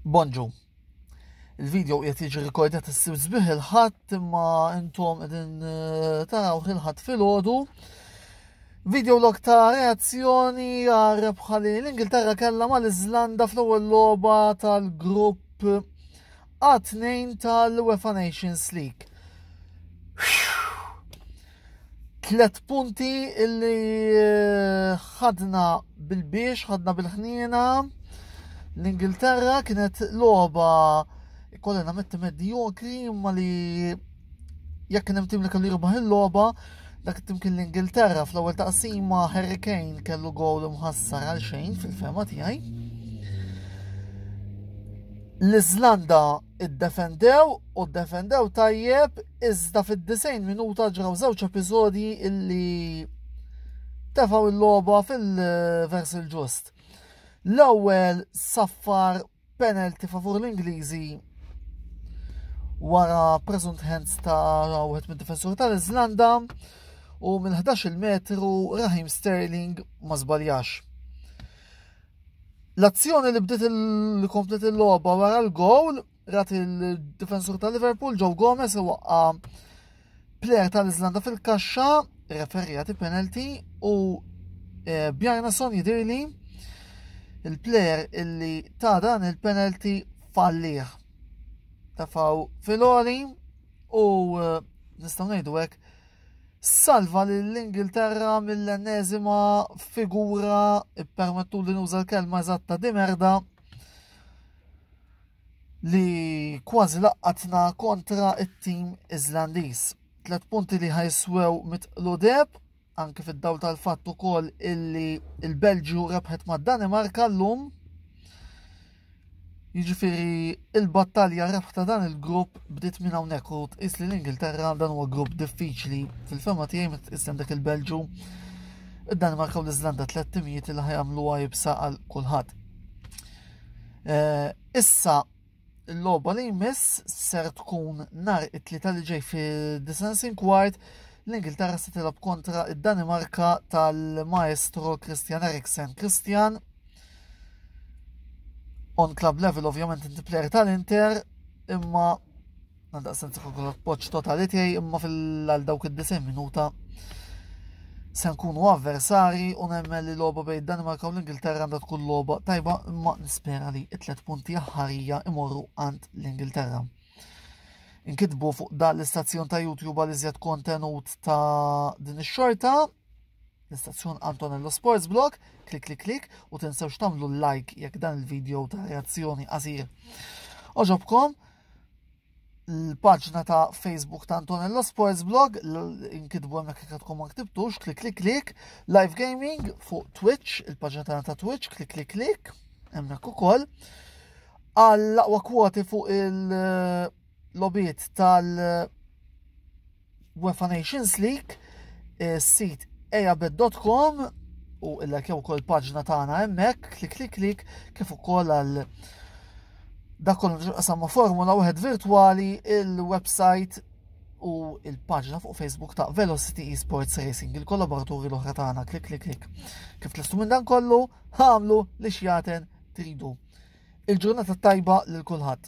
Bonġu, il-video qiegħed jiġi rikordjat issir sbieħ il-ħadd imma intom qegħdin taraw il-ħadd filgħodu. Video log ta' reazzjoni għal rebħa li l-Ingilterra kellha mal-Iżlanda fl-ewwel logħba tal-grupp A2 tal-UEFA Nations League. 3 punti illi ħadna bil-biex, ħadna bil-ħniena. L-Ingilterra kienet logħba kollha metti medjokri imma li jekk kien hemm tim li kellu jirbaħ il-logħba dak it-tim kien l-Ingilterra fl-ewwel taqsima Harry Kane kellu gowl imħassar għal xejn fil-fema tiegħi. L-Iżlanda iddefendew tajjeb iżda fid-90 minuta ġraw żewġ episodji illi tefgħu il-logħba fil-vers il-ġust. L-ewwel saffar penalty favur l-Ingliżi wara presunt hands ta' wieħed mid-difensur tal-Iżlanda u minn 11 metru Raheem Sterling ma żbaljax. L-azzjoni li bdiet il-komplet il-logħba wara l-gowl rat il-difensur tal-Liverpool Joe Gomez waqqa plejer tal-Iżlanda fil-kaxxa, referjati penalty u Bjarnason jidirli il-plejer illi ta' dan il-penalty fallih. Tafaw fil-għoli u nistaw ngħidu hekk salva l-Ingilterra mill-enneżima figura ippermettu li nuża l-kelma eżatta di merda li kważi laqqatna kontra it-tim Iżlandiż. 3 punti li ħajswew mitqludeb anke fid-dawl tal-fatt ukoll illi il-Belġju rebħet mad-Danimarka llum. Jiġifieri il-battalja rebħta dan il-grupp bdiet minn hawnhekk u tqis li l-Ingilterra dan huwa grupp diffiċli fil-fema tiegħi meta tqis għandek il-Belġju, id-Danimarka u l-Iżlanda 3 timijiet li ħajamluha jibsa għal kulħadd. Issa l-logħba li jmiss ser tkun nhar it-tlieta li ġej fid-9 kwart. L-Ingilterra se tilab kontra id-Danimarka tal-maestro Christian Eriksen. Christian on club level ovvjament inti plejer tal-Inter imma għandaq sensi kollu appoġġ totali tiegħi imma fil-għal dawk id-90 minuta se nkunu avversari u nemmen li logħba bejn id-Danimarka u l-Ingilterra għandha tkun logħba tajba imma nispera li t-3 punti aħħarija imorru għand l-Ingilterra. Inkitbu fuq dan l-istazzjon ta' YouTube għal iżjed kontenut ta' din ix-xorta, l-istazzjon Antonello Sports Blog, klik u tinsewx tagħmlu like jekk dan il-video ta' reazzjoni qasir oġobkom. L-paġna ta' Facebook ta' Antonello Sports Blog, inkitbu hemmhekk jekk tkun ma ktibtux, klik, live gaming fuq Twitch, il-paġna tagħna ta' Twitch, klik, hemmhekk ukoll. Għall-aqwa kwoti fuq il-lobiet tal-UEFA Nations League, sit eabet.com u illa-kew ukoll paġna tagħna hemmhekk, klik kif ukoll għal dak kollu qasam ma' Formula 1 virtwali, il-website u il-paġna fuq Facebook ta' Velocity Esports Racing, il-kollaboraturi l-oħra tagħna, klik. Kif tlistu minn dan kollu, ħamlu li xjaten tridu. Il-ġurnata tajba lil kulħadd.